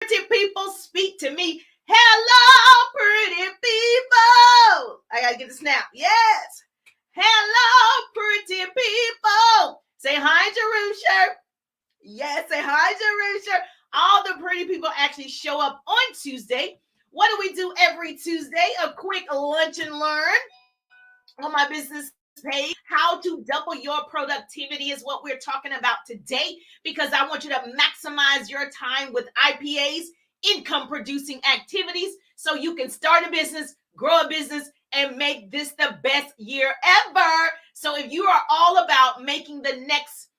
pretty people, speak to me. Hello, pretty people. I gotta get the snap. Yes. Hello, pretty people. Say hi, Jerusha. Yes, say hi, Jerusha. All the pretty people actually show up on Tuesday. What do we do every Tuesday? A quick lunch and learn on my business page. How to double your productivity is what we're talking about today, because I want you to maximize your time with IPAs, income producing activities, so you can start a business, grow a business, and make this the best year ever. So if you are all about making the next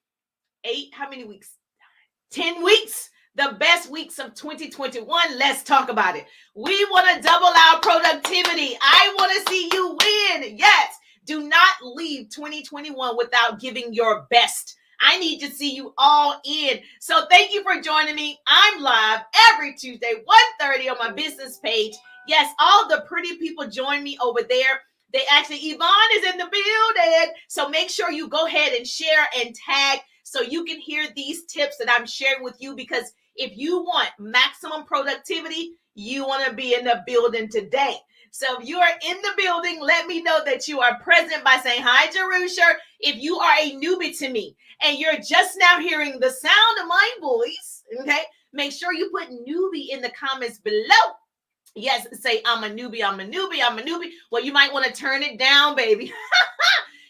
10 weeks, the best weeks of 2021, let's talk about it. We want to double our productivity. I want to see you win. Yes. Do not leave 2021 without giving your best. I need to see you all in. So thank you for joining me. I'm live every Tuesday, 1:30 on my business page. Yes, all the pretty people join me over there. They actually, Yvonne is in the building. So make sure you go ahead and share and tag so you can hear these tips that I'm sharing with you, because if you want maximum productivity, you want to be in the building today. So if you are in the building, let me know that you are present by saying, hi, Jerusha. If you are a newbie to me and you're just now hearing the sound of my voice, okay, make sure you put newbie in the comments below. Yes, say, I'm a newbie, I'm a newbie, I'm a newbie. Well, you might want to turn it down, baby.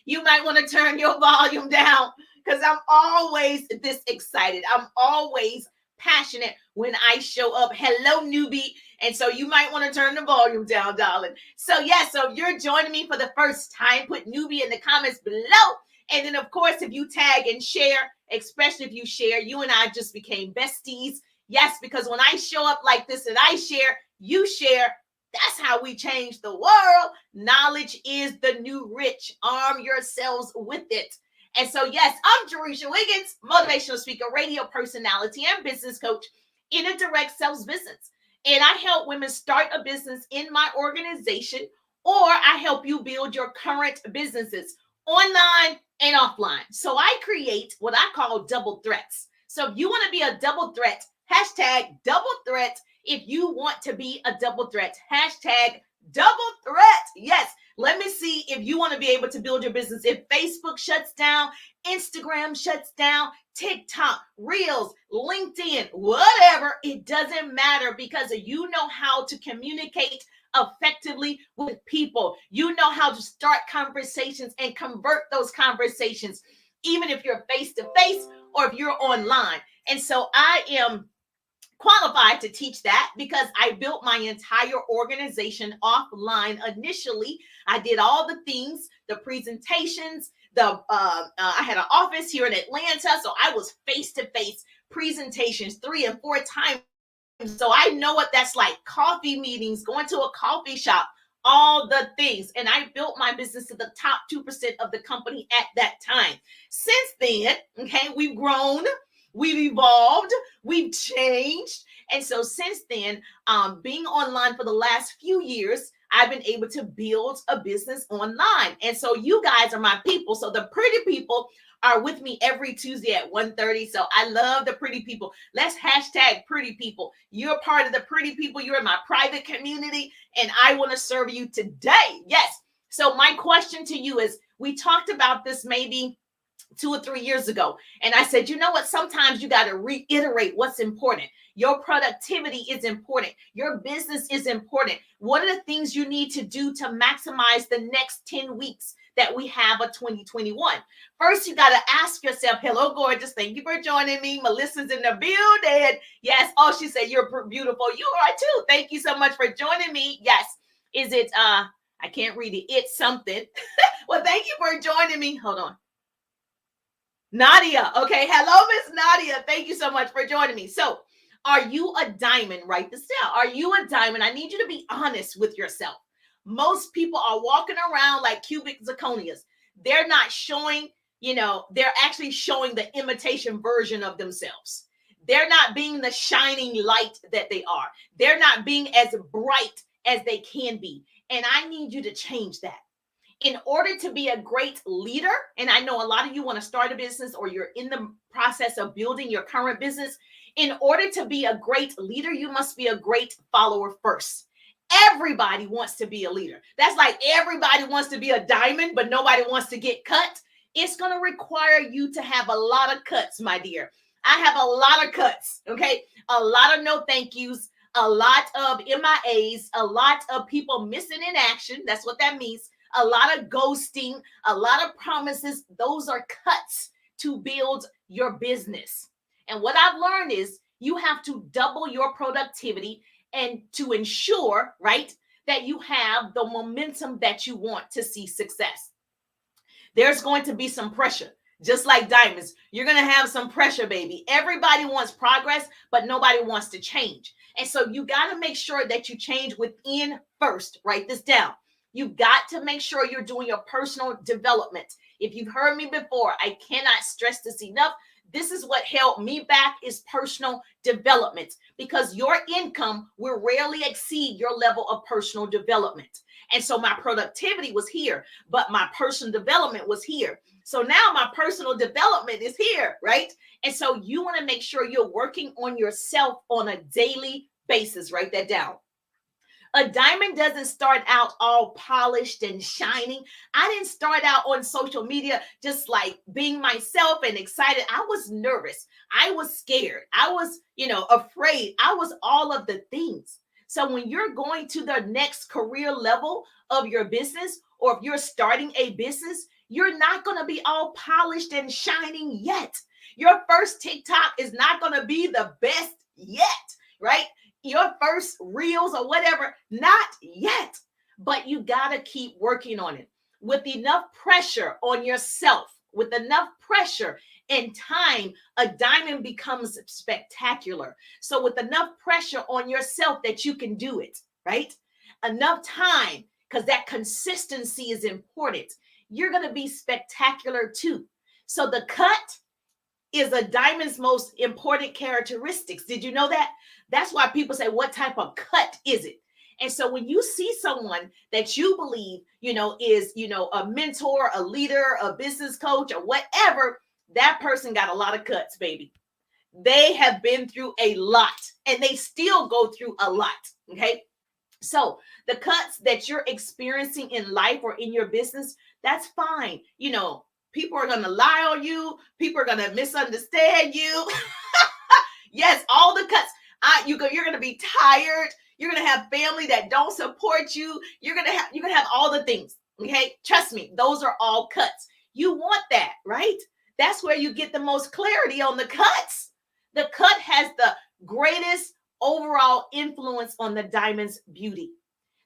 You might want to turn your volume down, because I'm always this excited. I'm always passionate when I show up. Hello, newbie. And so you might want to turn the volume down, darling. So yes, so if you're joining me for the first time, put newbie in the comments below. And then, of course, if you tag and share, especially if you share, you and I just became besties. Yes, because when I show up like this and I share, you share, that's how we change the world. Knowledge is the new rich. Arm yourselves with it. And so, yes, I'm Jerusha Wiggins, motivational speaker, radio personality, and business coach in a direct sales business. And I help women start a business in my organization, or I help you build your current businesses online and offline. So I create what I call double threats. So if you want to be a double threat, hashtag double threat. If you want to be a double threat, hashtag double threat. Yes. Let me see if you want to be able to build your business. If Facebook shuts down, Instagram shuts down, TikTok, Reels, LinkedIn, whatever, it doesn't matter, because you know how to communicate effectively with people. You know how to start conversations and convert those conversations, even if you're face to face or if you're online. And so I am qualified to teach that, because I built my entire organization offline initially. I did all the things, the presentations, I had an office here in Atlanta, so I was face-to-face presentations 3 and 4 times. So I know what that's like. Coffee meetings, going to a coffee shop, all the things. And I built my business to the top 2% of the company at that time. Since then, okay, we've grown, we've evolved, we've changed. And so since then, being online for the last few years, I've been able to build a business online. And so you guys are my people. So the pretty people are with me every Tuesday at 1:30. So I love the pretty people. Let's hashtag pretty people. You're part of the pretty people. You're in my private community, and I want to serve you today. Yes. So my question to you is, we talked about this maybe 2 or 3 years ago. And I said, you know what? Sometimes you got to reiterate what's important. Your productivity is important. Your business is important. What are the things you need to do to maximize the next 10 weeks that we have of 2021? First, you got to ask yourself, hello, gorgeous. Thank you for joining me. Melissa's in the building. Yes. Oh, she said, you're beautiful. You are too. Thank you so much for joining me. Yes. Is it, I can't read it. It's something. Well, thank you for joining me. Hold on. Nadia. Okay. Hello, Miss Nadia. Thank you so much for joining me. So, are you a diamond? Write this down. Are you a diamond? I need you to be honest with yourself. Most people are walking around like cubic zirconias. They're not showing, they're actually showing the imitation version of themselves. They're not being the shining light that they are. They're not being as bright as they can be. And I need you to change that. In order to be a great leader, and I know a lot of you want to start a business or you're in the process of building your current business, in order to be a great leader, you must be a great follower first. Everybody wants to be a leader. That's like everybody wants to be a diamond, but nobody wants to get cut. It's going to require you to have a lot of cuts, my dear. I have a lot of cuts, okay? A lot of no thank yous, a lot of MIAs, a lot of people missing in action. That's what that means. A lot of ghosting, a lot of promises. Those are cuts to build your business. And what I've learned is you have to double your productivity and to ensure, right, that you have the momentum that you want to see success. There's going to be some pressure. Just like diamonds, you're going to have some pressure, baby. Everybody wants progress, but nobody wants to change. And so you got to make sure that you change within first. Write this down. You've got to make sure you're doing your personal development. If you've heard me before, I cannot stress this enough. This is what held me back is personal development, because your income will rarely exceed your level of personal development. And so my productivity was here, but my personal development was here. So now my personal development is here, right? And so you want to make sure you're working on yourself on a daily basis. Write that down. A diamond doesn't start out all polished and shining. I didn't start out on social media just like being myself and excited. I was nervous. I was scared. I was, afraid. I was all of the things. So when you're going to the next career level of your business, or if you're starting a business, you're not going to be all polished and shining yet. Your first TikTok is not going to be the best yet, right? Your first reels or whatever, not yet, but you got to keep working on it with enough pressure on yourself, with enough pressure and time. A diamond becomes spectacular. So with enough pressure on yourself that you can do it, right? Enough time, because that consistency is important. You're going to be spectacular too. So the cut is a diamond's most important characteristics. Did you know that? That's why people say, what type of cut is it? And so when you see someone that you believe, is, a mentor, a leader, a business coach, or whatever, that person got a lot of cuts, baby. They have been through a lot and they still go through a lot. Okay. So the cuts that you're experiencing in life or in your business, that's fine. People are going to lie on you. People are going to misunderstand you. Yes, all the cuts. You're going to be tired. You're going to have family that don't support you. You're going to have all the things. Okay. Trust me. Those are all cuts. You want that, right? That's where you get the most clarity on the cuts. The cut has the greatest overall influence on the diamond's beauty.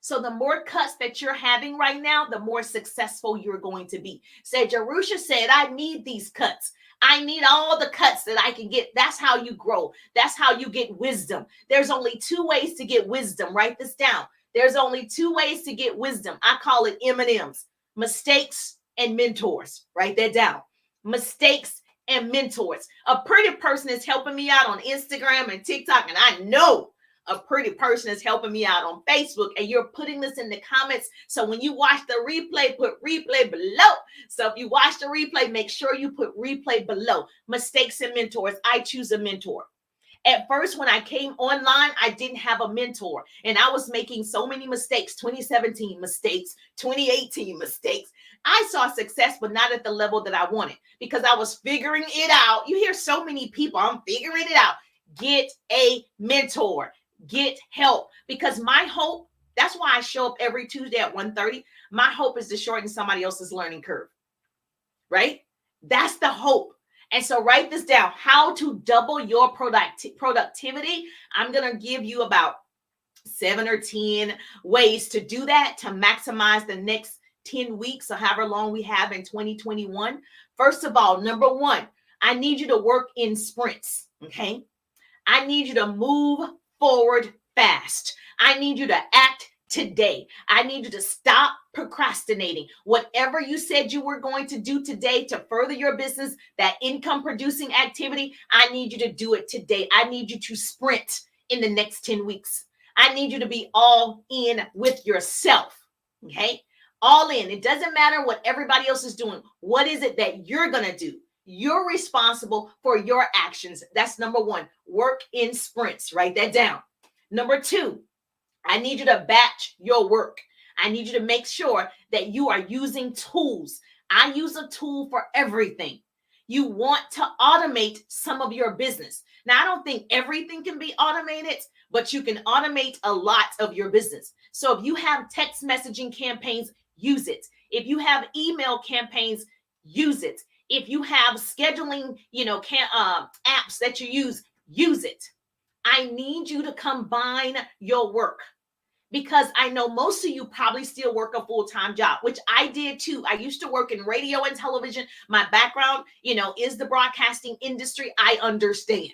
So the more cuts that you're having right now, the more successful you're going to be. Said Jerusha said, I need these cuts. I need all the cuts that I can get. That's how you grow. That's how you get wisdom. There's only 2 ways to get wisdom. Write this down. There's only 2 ways to get wisdom. I call it M&Ms, mistakes and mentors. Write that down. Mistakes and mentors. A pretty person is helping me out on Instagram and TikTok, and I know a pretty person is helping me out on Facebook, and you're putting this in the comments. So when you watch the replay, put replay below. So if you watch the replay, make sure you put replay below. Mistakes and mentors. I choose a mentor. At first, when I came online, I didn't have a mentor, and I was making so many mistakes. 2017 mistakes, 2018 mistakes. I saw success, but not at the level that I wanted, because I was figuring it out. You hear so many people, I'm figuring it out. Get a mentor. Get help, because my hope, that's why I show up every Tuesday at 1:30. My hope is to shorten somebody else's learning curve, right? That's the hope. And so write this down, how to double your productivity. I'm going to give you about 7 or 10 ways to do that, to maximize the next 10 weeks or however long we have in 2021. First of all, number 1, I need you to work in sprints. Okay. I need you to move forward fast. I need you to act today. I need you to stop procrastinating. Whatever you said you were going to do today to further your business, that income producing activity, I need you to do it today. I need you to sprint in the next 10 weeks. I need you to be all in with yourself. Okay. All in. It doesn't matter what everybody else is doing. What is it that you're going to do? You're responsible for your actions. That's number one. Work in sprints. Write that down. Number two, I need you to batch your work. I need you to make sure that you are using tools. I use a tool for everything. You want to automate some of your business. Now, I don't think everything can be automated, but you can automate a lot of your business. So if you have text messaging campaigns, use it. If you have email campaigns, use it. If you have scheduling, apps that you use it. I need you to combine your work, because I know most of you probably still work a full-time job, which I did too. I used to work in radio and television. My background, is the broadcasting industry. I understand.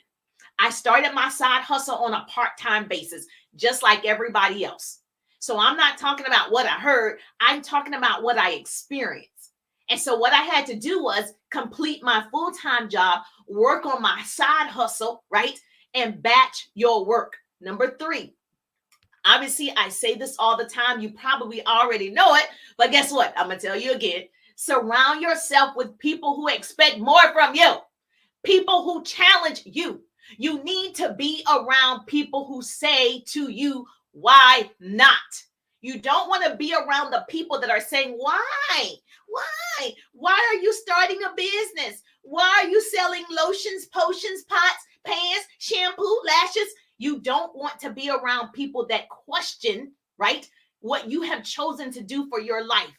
I started my side hustle on a part-time basis, just like everybody else. So I'm not talking about what I heard. I'm talking about what I experienced. And so what I had to do was complete my full-time job, work on my side hustle, right? And batch your work. Number three, obviously, I say this all the time. You probably already know it, but guess what? I'm going to tell you again. Surround yourself with people who expect more from you, people who challenge you. You need to be around people who say to you, why not? You don't want to be around the people that are saying, why? Why are you starting a business? Why are you selling lotions, potions, pots, pans, shampoo, lashes? You don't want to be around people that question, right, what you have chosen to do for your life.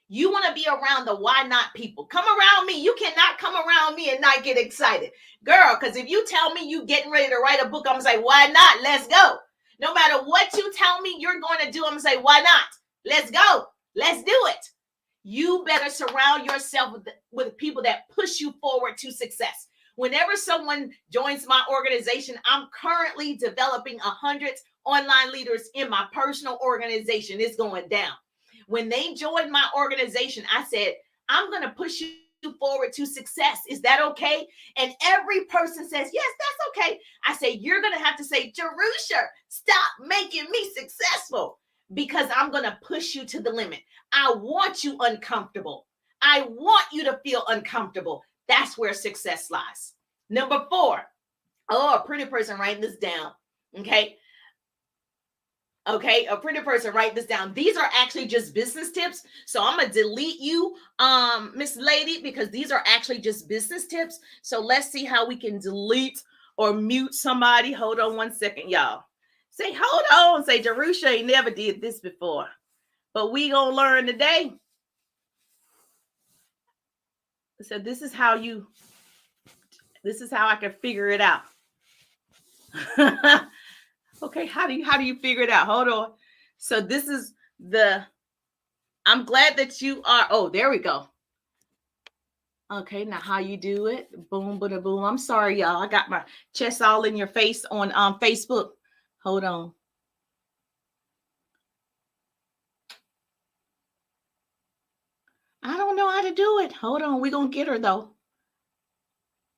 You want to be around the why not people. Come around me. You cannot come around me and not get excited. Girl, because if you tell me you getting ready to write a book, I'm going to say, why not? Let's go. No matter what you tell me you're going to do, I'm going to say, why not? Let's go. Let's do it. You better surround yourself with people that push you forward to success. Whenever someone joins my organization, I'm currently developing 100 online leaders in my personal organization. It's going down. When they joined my organization, I said, I'm going to push you forward to success. Is that okay? And every person says, yes, that's okay. I say, you're going to have to say, Jerusha, stop making me successful, because I'm going to push you to the limit. I want you uncomfortable. I want you to feel uncomfortable. That's where success lies. Number four. Oh, a pretty person, writing this down. Okay, a pretty person, write this down. These are actually just business tips. So I'm going to delete you, Miss Lady, because these are actually just business tips. So let's see how we can delete or mute somebody. Hold on one second, y'all. Say, hold on. Say, Jerusha ain't never did this before, but we going to learn today. So this is how I can figure it out. Okay, how do you figure it out? Hold on. So this is I'm glad that you are. Oh, there we go. Okay, now how you do it? Boom, bada boom. I'm sorry, y'all. I got my chest all in your face on Facebook. Hold on. I don't know how to do it. Hold on. We're going to get her, though.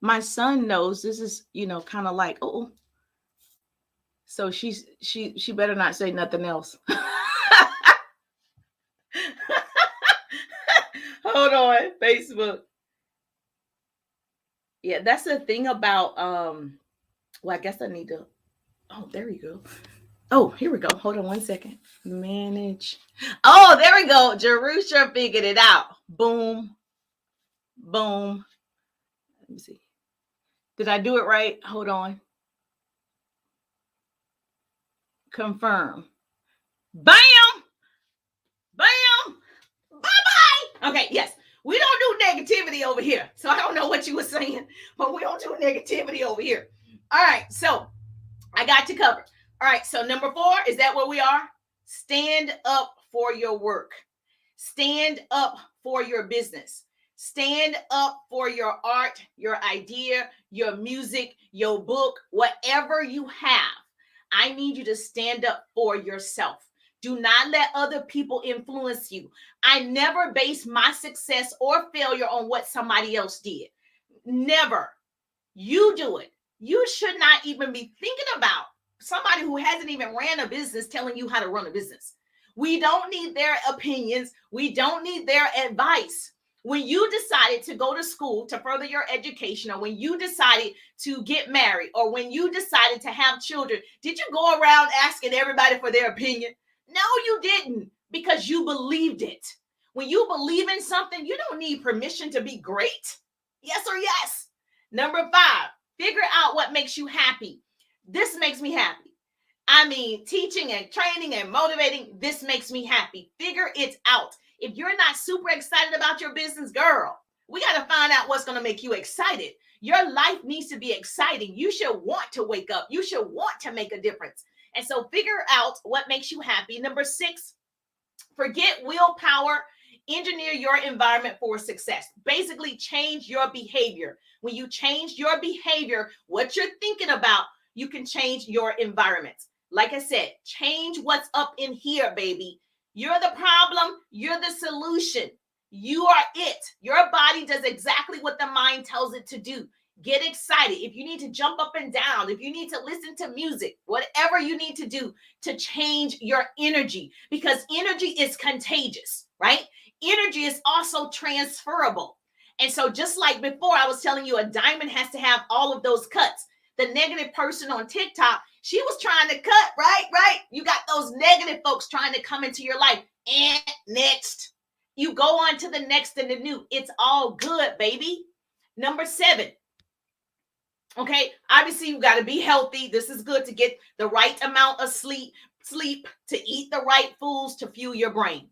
My son knows. This is, kind of like, oh. So she better not say nothing else. Hold on, Facebook. Yeah, that's the thing about well, I guess I need to. Oh, there we go. Oh, here we go. Hold on one second. Manage. Oh, there we go. Jerusha figured it out. Boom. Boom. Let me see. Did I do it right? Hold on. Confirm. Bam. Bam. Bye-bye. Okay, yes. We don't do negativity over here. So I don't know what you were saying, but we don't do negativity over here. All right, so I got you covered. All right, so number 4, is that where we are? Stand up for your work. Stand up for your business. Stand up for your art, your idea, your music, your book, whatever you have. I need you to stand up for yourself. Do not let other people influence you. I never base my success or failure on what somebody else did. Never. You do it. You should not even be thinking about somebody who hasn't even ran a business telling you how to run a business. We don't need their opinions. We don't need their advice. When you decided to go to school to further your education, or when you decided to get married, or when you decided to have children, did you go around asking everybody for their opinion? No, you didn't, because you believed it. When you believe in something, you don't need permission to be great. Yes or yes. Number 5, figure out what makes you happy. This makes me happy. I mean, teaching and training and motivating, this makes me happy. Figure it out. If you're not super excited about your business, girl, we got to find out what's going to make you excited. Your life needs to be exciting. You should want to wake up. You should want to make a difference. And so figure out what makes you happy. Number 6, forget willpower. Engineer your environment for success. Basically, change your behavior. When you change your behavior, what you're thinking about, you can change your environment. Like I said, change what's up in here, baby. You're the problem. You're the solution. You are it. Your body does exactly what the mind tells it to do. Get excited. If you need to jump up and down, if you need to listen to music, whatever you need to do to change your energy, because energy is contagious, right? Energy is also transferable. And so just like before, I was telling you a diamond has to have all of those cuts. The negative person on TikTok, she was trying to cut, right? You got those negative folks trying to come into your life. And next, you go on to the next and the new. It's all good, baby. Number 7. Okay, obviously you got to be healthy. This is good to get the right amount of sleep, to eat the right foods to fuel your brain.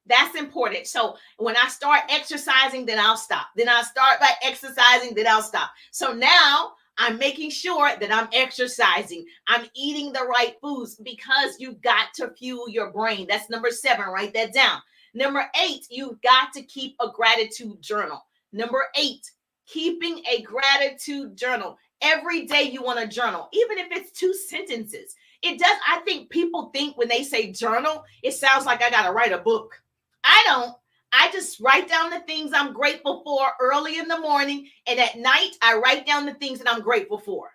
That's important. So when I start exercising, then I'll stop. Then I'll start by exercising, then I'll stop. So now I'm making sure that I'm exercising. I'm eating the right foods, because you've got to fuel your brain. That's number 7. Write that down. Number 8, you've got to keep a gratitude journal. Number 8, keeping a gratitude journal. Every day you want to journal, even if it's 2 sentences. It does. I think people think when they say journal, it sounds like I got to write a book. I don't. I just write down the things I'm grateful for early in the morning, and at night I write down the things that I'm grateful for.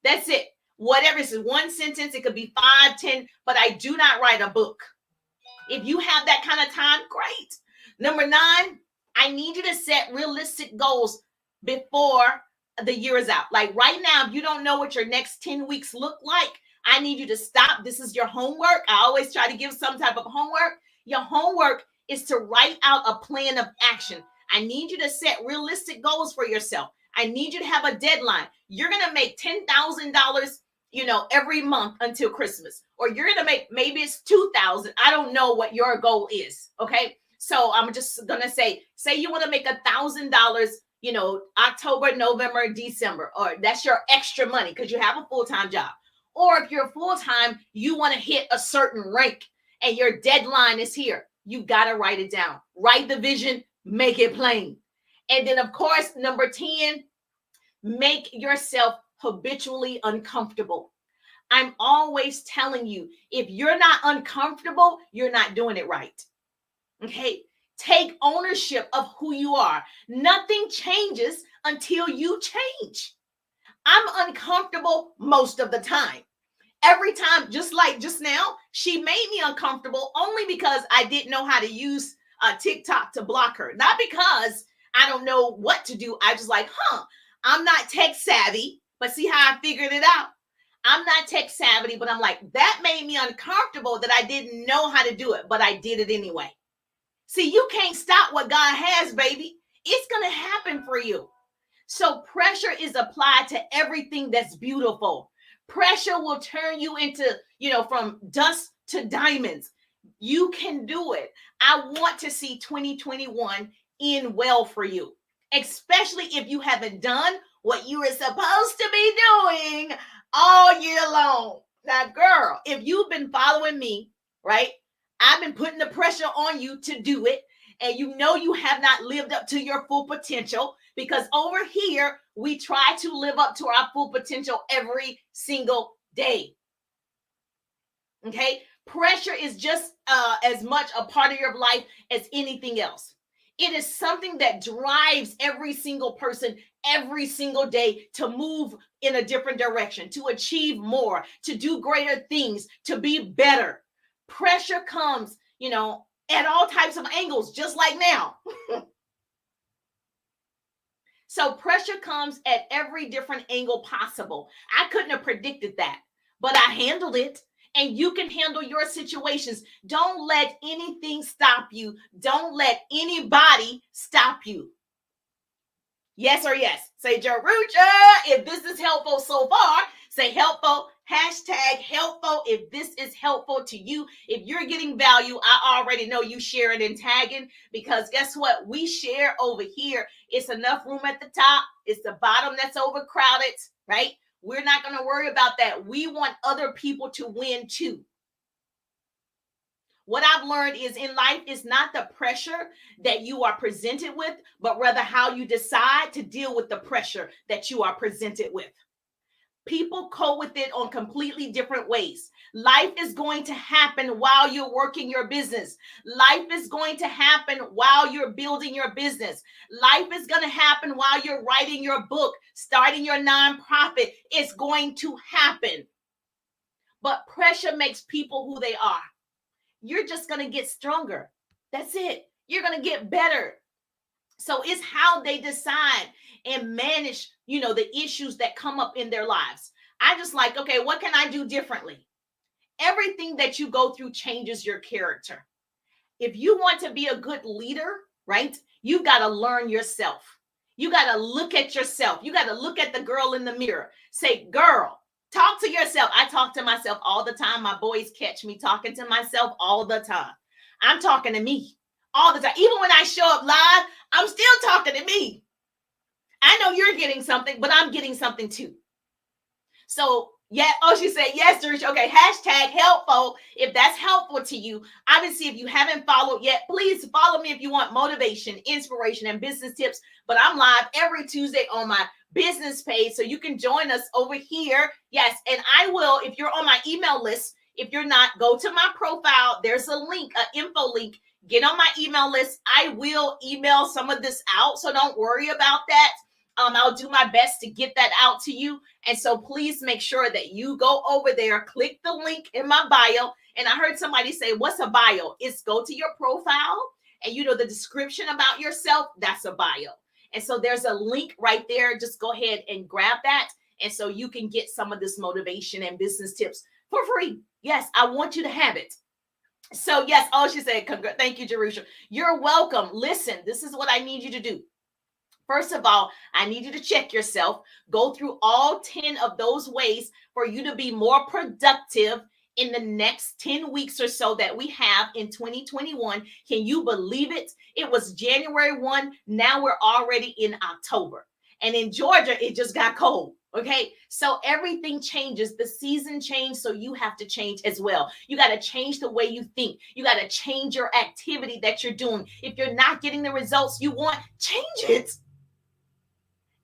That's it. Whatever, it's 1 sentence, it could be 5, 10, but I do not write a book. If you have that kind of time, great. Number 9, I need you to set realistic goals before the year is out. Like right now, if you don't know what your next 10 weeks look like, I need you to stop. This is your homework. I always try to give some type of homework. Your homework is to write out a plan of action. I need you to set realistic goals for yourself. I need you to have a deadline. You're going to make $10,000, every month until Christmas, or you're going to make, maybe it's 2,000. I don't know what your goal is. Okay. So I'm just going to say you want to make $1,000, October, November, December, or that's your extra money because you have a full-time job. Or if you're full-time, you want to hit a certain rank and your deadline is here. You got to write it down. Write the vision, make it plain. And then, of course, number 10, make yourself habitually uncomfortable. I'm always telling you, if you're not uncomfortable, you're not doing it right. Okay? Take ownership of who you are. Nothing changes until you change. I'm uncomfortable most of the time. Every time, just like just now, she made me uncomfortable only because I didn't know how to use TikTok to block her. Not because I don't know what to do. I just like, I'm not tech savvy, but see how I figured it out? I'm not tech savvy, but I'm like, that made me uncomfortable that I didn't know how to do it, but I did it anyway. See, you can't stop what God has, baby. It's going to happen for you. So pressure is applied to everything that's beautiful. Pressure will turn you into, from dust to diamonds. You can do it. I want to see 2021 end well for you, especially if you haven't done what you were supposed to be doing all year long. Now, girl, if you've been following me, right, I've been putting the pressure on you to do it. And you have not lived up to your full potential, because over here, we try to live up to our full potential every single day. Okay? Pressure is just as much a part of your life as anything else. It is something that drives every single person every single day to move in a different direction, to achieve more, to do greater things, to be better. Pressure comes, at all types of angles, just like now. So pressure comes at every different angle possible. I couldn't have predicted that, but I handled it. And you can handle your situations. Don't let anything stop you. Don't let anybody stop you. Yes or yes? Say, Jerusha, if this is helpful so far, say helpful, hashtag helpful if this is helpful to you. If you're getting value, I already know you sharing and tagging, because guess what? We share over here. It's enough room at the top. It's the bottom that's overcrowded, right? We're not going to worry about that. We want other people to win too. What I've learned is in life is not the pressure that you are presented with, but rather how you decide to deal with the pressure that you are presented with. People cope with it on completely different ways. Life is going to happen while you're working your business. Life is going to happen while you're building your business. Life is going to happen while you're writing your book, starting your nonprofit. It's going to happen. But pressure makes people who they are. You're just going to get stronger. That's it. You're going to get better. So it's how they decide and manage, the issues that come up in their lives. I just like, okay, what can I do differently? Everything that you go through changes your character. If you want to be a good leader, right, you've got to learn yourself. You got to look at yourself. You got to look at the girl in the mirror. Say, girl, talk to yourself. I talk to myself all the time. My boys catch me talking to myself all the time. I'm talking to me all the time. Even when I show up live, I'm still talking to me. I know you're getting something, but I'm getting something too. So, yeah. Oh, she said, yes, Trish. Okay. Hashtag helpful. If that's helpful to you, obviously, if you haven't followed yet, please follow me if you want motivation, inspiration, and business tips. But I'm live every Tuesday on my business page, so you can join us over here. Yes. And I will, if you're on my email list, if you're not, go to my profile. There's a link, an info link. Get on my email list. I will email some of this out, so don't worry about that. I'll do my best to get that out to you. And so please make sure that you go over there, click the link in my bio. And I heard somebody say, what's a bio? It's go to your profile and the description about yourself, that's a bio. And so there's a link right there. Just go ahead and grab that. And so you can get some of this motivation and business tips for free. Yes, I want you to have it. So yes, she said, thank you, Jerusha. You're welcome. Listen, this is what I need you to do. First of all, I need you to check yourself, go through all 10 of those ways for you to be more productive in the next 10 weeks or so that we have in 2021. Can you believe it? It was January 1. Now we're already in October. And in Georgia, it just got cold. Okay. So everything changes. The season changed. So you have to change as well. You got to change the way you think. You got to change your activity that you're doing. If you're not getting the results you want, change it.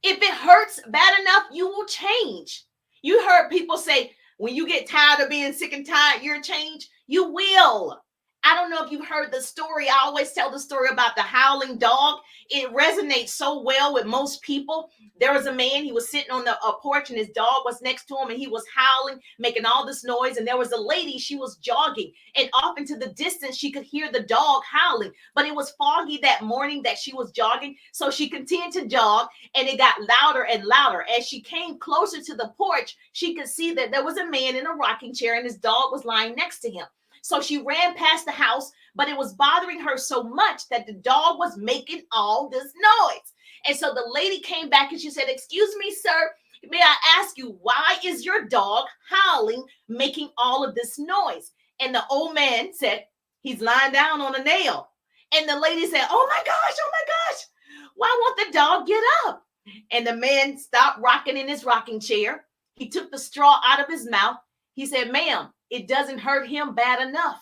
If it hurts bad enough, you will change. You heard people say, when you get tired of being sick and tired, you'll change. You will. I don't know if you've heard the story. I always tell the story about the howling dog. It resonates so well with most people. There was a man, he was sitting on the porch and his dog was next to him and he was howling, making all this noise. And there was a lady, she was jogging, and off into the distance, she could hear the dog howling, but it was foggy that morning that she was jogging. So she continued to jog and it got louder and louder. As she came closer to the porch, she could see that there was a man in a rocking chair and his dog was lying next to him. So she ran past the house, but it was bothering her so much that the dog was making all this noise. And so the lady came back and she said, excuse me, sir, may I ask you, why is your dog howling, making all of this noise? And the old man said, he's lying down on a nail. And the lady said, oh my gosh, why won't the dog get up? And the man stopped rocking in his rocking chair. He took the straw out of his mouth. He said, ma'am, it doesn't hurt him bad enough.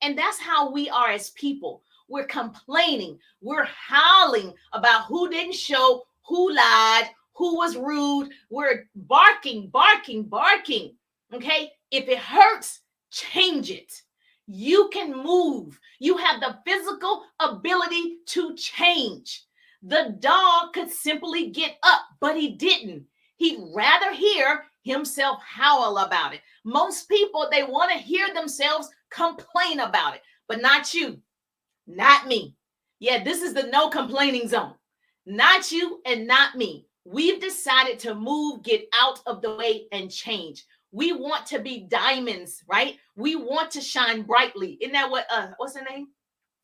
And that's how we are as people. We're complaining. We're howling about who didn't show, who lied, who was rude. We're barking. Okay? If it hurts, change it. You can move. You have the physical ability to change. The dog could simply get up, but he didn't. He'd rather hear himself howl about it. Most people, they want to hear themselves complain about it. but not you, not me. Yeah, this is the no complaining zone. Not you and not me. We've decided to move, get out of the way, and change. We want to be diamonds, right? We want to shine brightly. Isn't that what what's her name?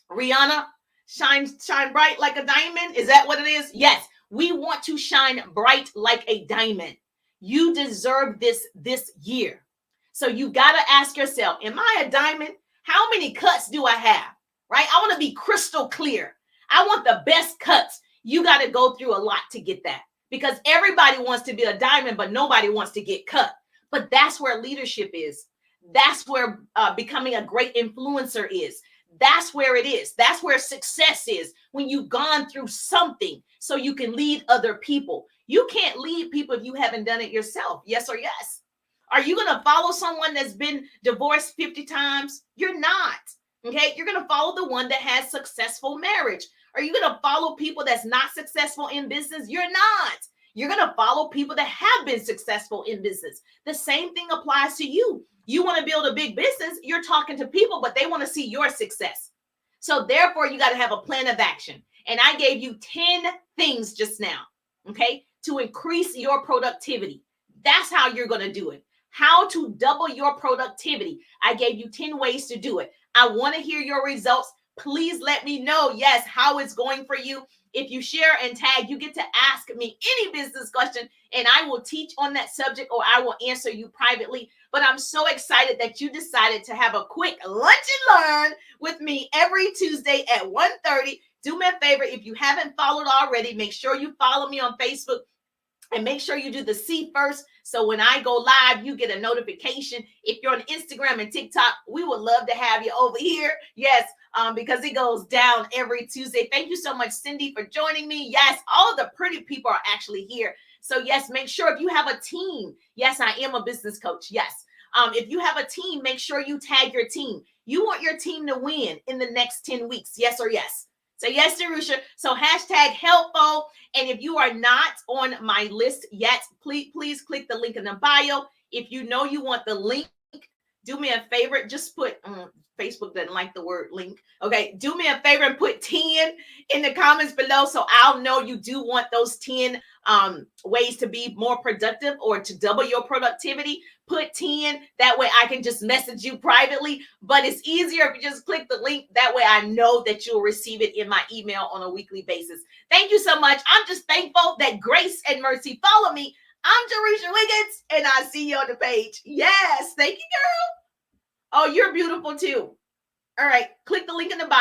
Rihanna, shine bright like a diamond. Is that what it is? Yes. We want to shine bright like a diamond. You deserve this year. So you got to ask yourself, am I a diamond? How many cuts do I have? Right? I want to be crystal clear. I want the best cuts. You got to go through a lot to get that, because everybody wants to be a diamond, but nobody wants to get cut. But that's where leadership is. That's where becoming a great influencer is. That's where it is. That's where success is, when you've gone through something so you can lead other people. You can't lead people if you haven't done it yourself. Yes or yes? Are you going to follow someone that's been divorced 50 times? You're not. Okay. You're going to follow the one that has successful marriage. Are you going to follow people that's not successful in business? You're not. You're going to follow people that have been successful in business. The same thing applies to you. You want to build a big business, you're talking to people, but they want to see your success. So therefore, you got to have a plan of action. And I gave you 10 things just now, okay, to increase your productivity. That's how you're going to do it. How to double your productivity. I gave you 10 ways to do it. I want to hear your results. Please let me know, yes, how it's going for you. If you share and tag, you get to ask me any business question, and I will teach on that subject, or I will answer you privately. But I'm so excited that you decided to have a quick lunch and learn with me every Tuesday at 1:30. Do me a favor, if you haven't followed already, make sure you follow me on Facebook. And make sure you do the C first, so when I go live, you get a notification. If you're on Instagram and TikTok, we would love to have you over here. Yes, because it goes down every Tuesday. Thank you so much, Cindy, for joining me. Yes, all of the pretty people are actually here. So yes, make sure if you have a team. Yes, I am a business coach. Yes. If you have a team, make sure you tag your team. You want your team to win in the next 10 weeks. Yes or yes? So yes, Jerusha. So hashtag helpful. And if you are not on my list yet, please click the link in the bio. If you know you want the link, do me a favor. Just put, Facebook doesn't like the word link. Okay. Do me a favor and put 10 in the comments below, so I'll know you do want those 10 ways to be more productive or to double your productivity. Put 10. That way I can just message you privately. But it's easier if you just click the link. That way I know that you'll receive it in my email on a weekly basis. Thank you so much. I'm just thankful that grace and mercy follow me. I'm Jerusha Wiggins, and I see you on the page. Yes. Thank you, girl. Oh, you're beautiful too. All right. Click the link in the bio.